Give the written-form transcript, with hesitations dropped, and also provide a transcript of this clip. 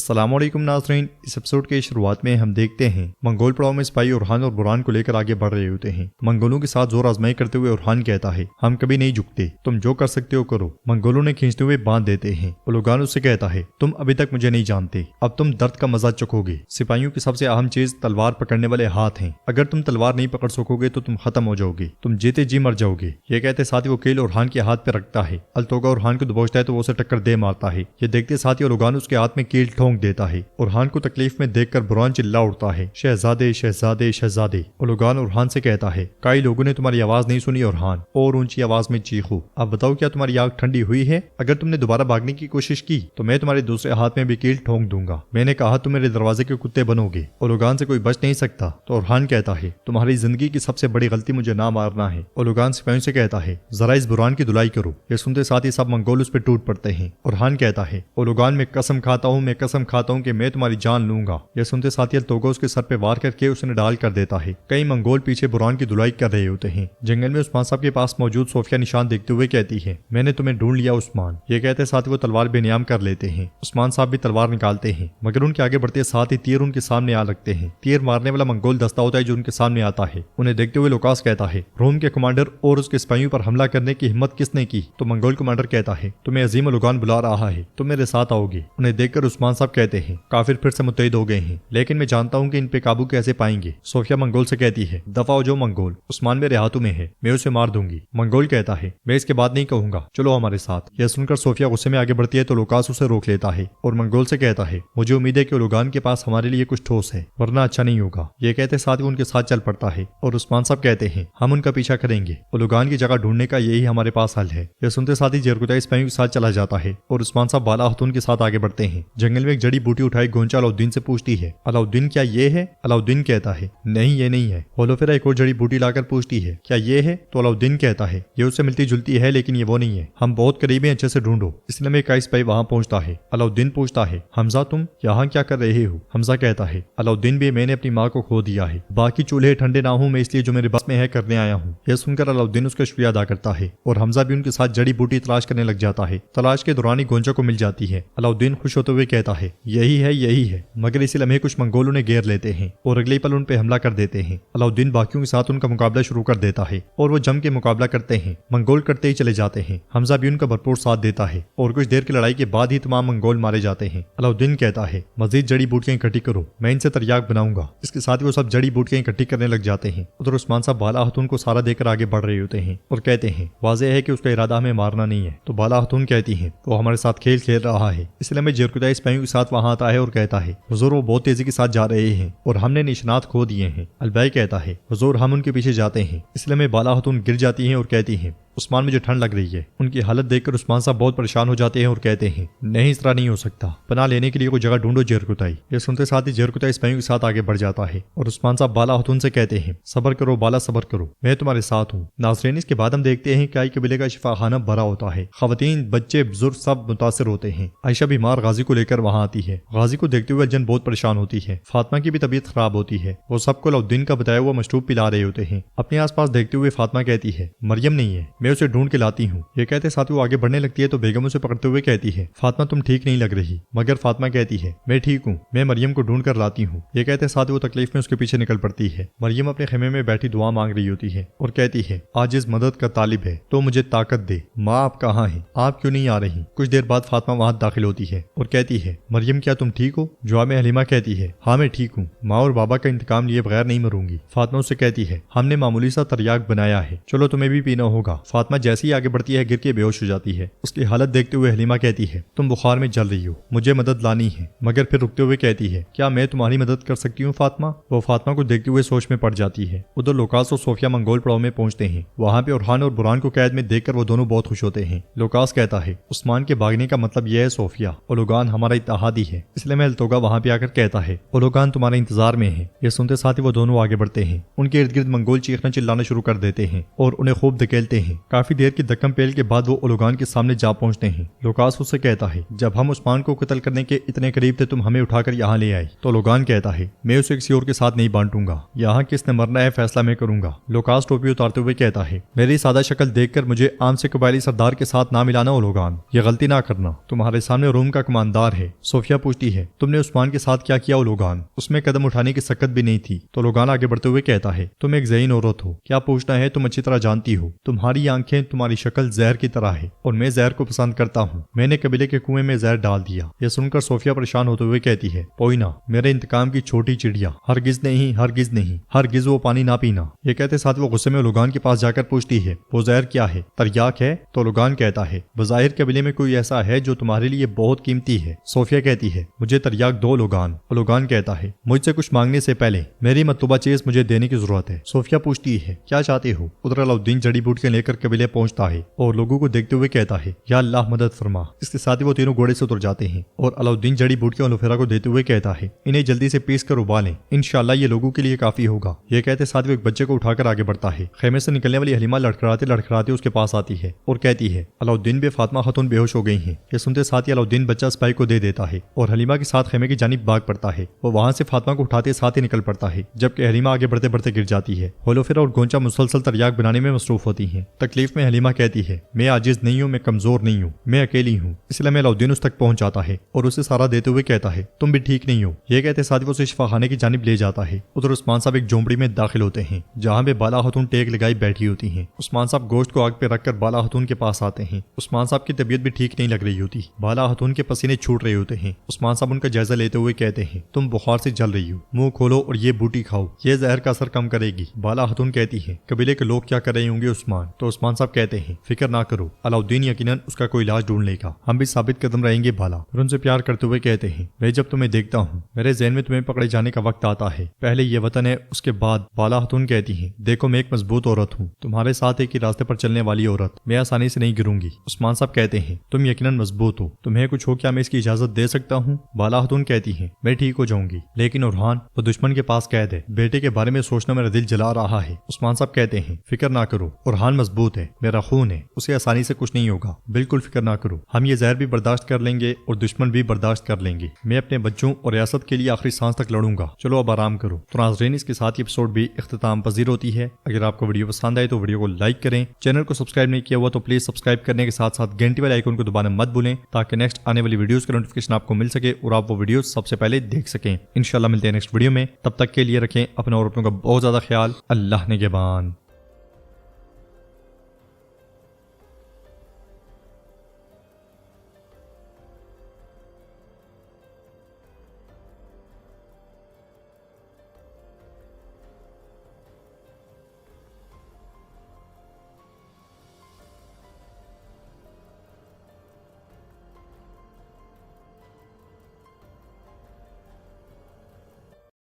अस्सलाम वालेकुम नाज़रीन। इस एपिसोड के शुरुआत में हम देखते हैं मंगोल पड़ाव में सिपाही ओरहान और बुरहान को लेकर आगे बढ़ रहे होते हैं। मंगोलों के साथ जोर आजमाई करते हुए ओरहान कहता है, हम कभी नहीं झुकते, तुम जो कर सकते हो करो। मंगोलों ने खींचते हुए बांध देते हैं। ओलोगान उससे कहता है, तुम अभी तक मुझे नहीं जानते, अब तुम दर्द का मजा चखोगे। सिपाहियों की सबसे अहम चीज तलवार पकड़ने वाले हाथ हैं। अगर तुम तलवार नहीं पकड़ सकोगे तो तुम खत्म हो जाओगे, तुम जीते जी मर जाओगे। ये कहते साथ ही वो कील ओरहान के हाथ पे रखता है। अल्तोगा ओरहान को दबोचता है तो वो उसे टक्कर दे मारता है। ये देखते साथ ही ओलोगान उसके हाथ में कील ठोंक देता है। ओरहान को तकलीफ में देखकर बुरहान चिल्ला उठता है, शहजादे शहजादे शहजादे। ओलोगान ओरहान से कहता है, कई लोगों ने तुम्हारी आवाज नहीं सुनी ओरहान, और ऊंची आवाज में चीखो। अब बताओ क्या तुम्हारी आग ठंडी हुई है? अगर तुमने दोबारा भागने की कोशिश की तो मैं तुम्हारे दूसरे हाथ में भी कील ठोंक दूंगा। मैंने कहा तुम मेरे दरवाजे के कुत्ते बनोगे। ओलोगान से कोई बच नहीं सकता। तो ओरहान कहता है, तुम्हारी जिंदगी की सबसे बड़ी गलती मुझे ना मारना है। ओलोगान सिपाहियों से कहता है, जरा इस बुरहान की धुलाई करो। ये सुनते साथ ही सब मंगोल उस पर टूट पड़ते हैं। ओरहान कहता है, ओलोगान मैं कसम खाता हूँ, मैं कसम खाता हूँ कि मैं तुम्हारी जान लूंगा। यह सुनते साथ ही अल्तोगा उसके सर पे वार करके उसे डाल कर देता है। कई मंगोल पीछे बुरहान की धुलाई कर रहे होते हैं। जंगल में उस्मान साहब के पास मौजूद सोफिया निशान देखते हुए कहती है, मैंने तुम्हें ढूंढ लिया उस्मान। ये कहते साथ ही वो तलवार बेनियाम कर लेते हैं। उस्मान साहब भी तलवार निकालते हैं, मगर उनके आगे बढ़ते साथ ही तीर उनके सामने आ लगते हैं। तीर मारने वाला मंगोल दस्ता होता है जो उनके सामने आता है। उन्हें देखते हुए लुकास कहता है, रोम के कमांडर और उसके सिपाहियों पर हमला करने की हिम्मत किसने की? तो मंगोल कमांडर कहता है, तुम्हें अजीम ओलोगान बुला रहा है, तुम मेरे साथ आओगे। उन्हें देखकर उस्मान साहब कहते हैं, काफिर फिर से मुत्तहिद हो गए हैं, लेकिन मैं जानता हूँ कि इन पे काबू कैसे पाएंगे। सोफिया मंगोल से कहती है, दफा हो जो मंगोल, उस्मान मेरे हाथों में है, मैं उसे मार दूंगी। मंगोल कहता है, मैं इसके बाद नहीं कहूंगा, चलो हमारे साथ। यह सुनकर सोफिया गुस्से में आगे बढ़ती है तो लुकास उसे रोक लेता है और मंगोल से कहता है, मुझे उम्मीद है कि ओलोगान के पास हमारे लिए कुछ ठोस है, वरना अच्छा नहीं होगा। ये कहते साथ ही उनके साथ चल पड़ता है और उस्मान साहब कहते हैं, हम उनका पीछा करेंगे, ओलोगान की जगह ढूंढने का यही हमारे पास हल है। यह सुनते साथ ही जरकुताई सिपाहियों के साथ चला जाता है और उस्मान साहब बाला हतून के साथ आगे बढ़ते हैं। जंगल में एक जड़ी बूटी उठाई गोंचा अलाउद्दीन से पूछती है, अलाउद्दीन क्या ये है? अलाउद्दीन कहता है, नहीं ये नहीं है। होलोफेरा एक और जड़ी बूटी लाकर पूछती है, क्या ये है? तो अलाउद्दीन कहता है, ये उससे मिलती जुलती है लेकिन ये वो नहीं है, हम बहुत करीब हैं, अच्छे से ढूंढो। इसलिए में एक सिपाही वहां पहुंचता है। अलाउद्दीन पूछता है, हमजा तुम यहाँ क्या कर रहे हो? हमजा कहता है, अलाउद्दीन भी मैंने अपनी माँ को खो दिया है, बाकी चूल्हे ठंडे ना हूं मैं, इसलिए जो मेरे बस में है करने आया हूँ। यह सुनकर अलाउद्दीन उसका शुक्रिया अदा करता है और हमजा भी उनके साथ जड़ी बूटी तलाश करने लग जाता है। तलाश के दौरान ही गोंचा को मिल जाती है। अलाउद्दीन खुश होते हुए कहता है, यही है यही है, मगर इसी लम्हे कुछ मंगोल उन्हें घेर लेते हैं और अगले पल उन पे हमला कर देते हैं। अलाउद्दीन बाकियों के साथ उनका मुकाबला शुरू कर देता है और वो जम के मुकाबला करते हैं। मंगोल करते ही चले जाते हैं। हमजा भी उनका भरपूर साथ देता है और कुछ देर की लड़ाई के बाद ही तमाम मंगोल मारे जाते हैं। अलाउद्दीन कहता है, मजीद जड़ी बूटियां इकट्ठी करो, मैं इनसे तरियाक बनाऊंगा। इसके साथ ही वो सब जड़ी बूटियां इकट्ठी करने लग जाते हैं। उधर उस्मान साहब बाला हतून को सहारा देकर आगे बढ़ रहे होते हैं और कहते हैं, वाज़ेह है कि उसका इरादा हमें मारना नहीं है। तो बाला हतून कहती है, वो हमारे साथ खेल खेल रहा है। इसलिए मैं जरकुताई सिपाहियों के साथ वहां आता है और कहता है, हुजूर वो बहुत तेजी के साथ जा रहे हैं और हमने निशानात खो दिए हैं। अलबाई कहता है, हुजूर हम उनके पीछे जाते हैं। इसलिए में बाला हतून गिर जाती है और कहती है, उस्मान मुझे ठंड लग रही है। उनकी हालत देखकर उस्मान साहब बहुत परेशान हो जाते हैं और कहते हैं, नहीं इस तरह नहीं हो सकता, पनाह लेने के लिए कोई जगह ढूंढो जरकुताई। ये सुनते साथ ही जरकुताई सिपाहियों के साथ आगे बढ़ जाता है और उस्मान साहब बाला हतून से कहते हैं, सबर करो बाला सबर करो, मैं तुम्हारे साथ हूँ। नाज़रीन इसके बाद हम देखते हैं कि आई कबीले का शिफाखाना भरा होता है। खवातीन बच्चे बुजुर्ग सब मुतासिर होते हैं। आयशा बीमार गाजी को लेकर वहां आती है। गाजी को देखते हुए जन बहुत परेशान होती है। फातिमा की भी तबीयत खराब होती है। वो सबको अलाउद्दीन का बताया हुआ मशरूब पिला रहे होते हैं। अपने आसपास देखते हुए फातिमा कहती है, मरियम नहीं है, मैं उसे ढूंढ के लाती हूँ। ये कहते साथ वो आगे बढ़ने लगती है तो बेगम उसे पकड़ते हुए कहती है, फातिमा तुम ठीक नहीं लग रही। मगर फातिमा कहती है, मैं ठीक हूँ, मैं मरियम को ढूंढ कर लाती हूँ। ये कहते साथ वो तकलीफ में उसके पीछे निकल पड़ती है। मरियम अपने खेमे में बैठी दुआ मांग रही होती है और कहती है, आज इस मदद का तालिब है तो मुझे ताकत दे। माँ आप कहाँ हैं? आप क्यों नहीं आ रही? कुछ देर बाद फातिमा वहां दाखिल होती है और कहती है, मरियम क्या तुम ठीक हो? जवाब में हलीमा कहती है, हाँ मैं ठीक हूँ, माँ और बाबा का इंतकाम लिए बगैर नहीं मरूंगी। फातिमा उससे कहती है, हमने मामूली सा तरियाक बनाया है, चलो तुम्हें भी पीना होगा। फातिमा जैसे ही आगे बढ़ती है गिर के बेहोश हो जाती है। उसकी हालत देखते हुए हलीमा कहती है, तुम बुखार में जल रही हो, मुझे मदद लानी है। मगर फिर रुकते हुए कहती है, क्या मैं तुम्हारी मदद कर सकती हूँ फातिमा? वो फातिमा को देखते हुए सोच में पड़ जाती है। उधर लुकास और सोफिया मंगोल पड़ाव में पहुंचते हैं। वहां पे ओरहान और बुरहान को कैद में देखकर वो दोनों बहुत खुश होते हैं। लुकास कहता है, उस्मान के भागने का मतलब यह है सोफिया, ओलोगान हमारा इत्तेहादी है। इसलिए मैं अल्तोगा वहां पे आकर कहता है, ओलोगान तुम्हारे इंतजार में है। ये सुनते साथ ही वो दोनों आगे बढ़ते हैं। उनके इर्द गिर्द मंगोल चीखना चिल्लाना शुरू कर देते हैं और उन्हें खूब धकेलते हैं। काफी देर की धक्कम पेल के बाद वो ओलोगान के सामने जा पहुंचते हैं। लूकास उससे कहता है, जब हम उस्मान को कत्ल करने के इतने करीब थे तुम हमें उठाकर यहाँ ले आए। तो ओलोगान कहता है, मैं उसे किसी और के साथ नहीं बांटूंगा, यहाँ किसने मरना है फैसला मैं करूंगा। लूकास टोपी उतारते हुए कहता है, मेरी सादा शक्ल देखकर मुझे आम से कबायली सरदार के साथ ना मिलाना ओलोगान, ये गलती ना करना, तुम्हारे सामने रोम का कमांडर है। सोफिया पूछती है, तुमने उस्मान के साथ क्या किया ओलोगान? उसमें कदम उठाने की सकत भी नहीं थी। तो ओलोगान आगे बढ़ते हुए कहता है, तुम एक ज़हीन औरत हो, क्या पूछना है, तुम अच्छी तरह जानती हो। तुम्हारी आंखें, तुम्हारी शक्ल जहर की तरह है और मैं जहर को पसंद करता हूँ। मैंने कबीले के कुएं में जहर डाल दिया। यह सुनकर सोफिया परेशान होते हुए कहती है, पोइना, मेरे इंतकाम की छोटी चिड़िया, हरगिज नहीं, हरगिज नहीं, हरगिज वो पानी ना पीना। ये कहते साथ वो गुस्से में ओलोगान के पास जाकर पूछती है, वो जहर क्या है? तरियाक है। तो ओलोगान कहता है, बज़ाहिर कबीले में कोई ऐसा है जो तुम्हारे लिए बहुत कीमती है। सोफिया कहती है, मुझे तरियाक दो ओलोगान। ओलोगान कहता है, मुझसे कुछ मांगने से पहले मेरी मतलूबा चीज मुझे देने की जरूरत है। सोफिया पूछती है, क्या चाहते हो? उधर अलाउद्दीन जड़ी बूटियां लेकर कबीले पहुंचता है और लोगों को देखते हुए कहता है, या अल्लाह मदद फरमा। इसके साथ ही वो तीनों घोड़े से उतर जाते हैं और अलाउद्दीन जड़ी बूटियां लुफेरा को देते हुए कहता है, इन्हें जल्दी से पीस कर उबालें, इंशाअल्लाह ये लोगों के लिए काफी होगा। ये कहते साथ वो एक बच्चे को उठाकर आगे बढ़ता है। खेमे से निकलने वाली हलीमा लड़खड़ाते लड़खड़ाते उसके पास आती है और कहती है, अलाउद्दीन बे फातिमा खातून बेहोश हो गई हैं। ये सुनते साथ ही अलाउद्दीन बच्चा सिपाही को दे देता है और हलीमा के साथ खेमे की जानिब भाग पड़ता है। वो वहां से फातिमा को उठाते साथ ही निकल पड़ता है, जबकि हलीमा आगे बढ़ते बढ़ते गिर जाती है। होलोफिरा और गोंचा मुसलसल तरियाक बनाने में मसरूफ होती हैं। तकलीफ में हलीमा कहती है, मैं आजिज नहीं हूँ, मैं कमजोर नहीं हूँ, मैं अकेली हूँ। इसलिए मैं अलाउद्दीन उस तक पहुंच जाता है और उसे सारा देते हुए कहता है, तुम भी ठीक नहीं हो। ये कहते साथ ही वो उसे शिफाखाने की जानिब ले जाता है। उधर उस्मान साहब एक झोंपड़ी में दाखिल होते हैं जहाँ पे बाला खातून टेक लगाई बैठी होती हैं। उस्मान साहब गोश्त को आग पे रखकर बाला खातून के पास आते हैं। उस्मान साहब की तबीयत भी ठीक नहीं लग रही होती। बाला खातून के पसीने छूट रहे होते हैं। उस्मान साहब उनका जायजा लेते हुए कहते हैं, तुम बुखार से जल रही हो, मुंह खोलो और ये बूटी खाओ, ये जहर का असर कम करेगी। बाला खातून कहती है, कबीले के लोग क्या कर रहे होंगे उस्मान? तो उस्मान साहब कहते हैं, फिक्र ना करो, अलाउद्दीन यकीनन उसका कोई इलाज ढूंढ लेगा, हम भी साबित कदम रहेंगे। बाला और उनसे प्यार करते हुए कहते हैं, मैं जब तुम्हें देखता हूँ मेरे ज़हन में तुम्हें पकड़े जाने का वक्त आता है। पहले ये वतन है, उसके बाद। बाला खातून कहती है, देखो मैं एक मजबूत औरत हूँ, तुम्हारे साथ एक ही रास्ते पर चलने वाली औरत, मैं आसानी से नहीं गिरूंगी। उस्मान साहब कहते हैं, तुम यकीनन मजबूत हो, तुम्हें कुछ हो क्या मैं इसकी इजाजत दे सकता हूँ? बाला खातून कहती है, मैं ठीक हो जाऊंगी, लेकिन उरहान वो दुश्मन के पास कैद है, बेटे के बारे में सोचना मेरा दिल जला रहा है। उस्मान साहब कहते हैं, फिक्र ना करो, उरहान मजबूत है, मेरा खून है, उसे आसानी से कुछ नहीं होगा, बिल्कुल फिक्र ना करो, हम ये जहर भी बर्दाश्त कर लेंगे और दुश्मन भी बर्दाश्त कर लेंगे। मैं अपने बच्चों और रियासत के लिए आखिरी सांस तक लड़ूंगा, चलो अब आराम करो। तो नाज़रीन, इसके साथ ही एपिसोड भी इख्तिताम पजीर होती है। अगर आपको वीडियो पसंद आए तो वीडियो को लाइक करें, चैनल को सब्सक्राइब नहीं किया हुआ तो प्लीज सब्सक्राइब करने के साथ साथ घंटी वाले आइकन को दबाना मत भूलें, ताकि नेक्स्ट आने वाली वीडियोस का नोटिफिकेशन आपको मिल सके और आप वो वीडियोस सबसे पहले देख सकें। इंशाल्लाह मिलते हैं नेक्स्ट वीडियो में, तब तक के लिए रखें अपने और अपनों का बहुत ज्यादा ख्याल। अल्लाह निगहबान।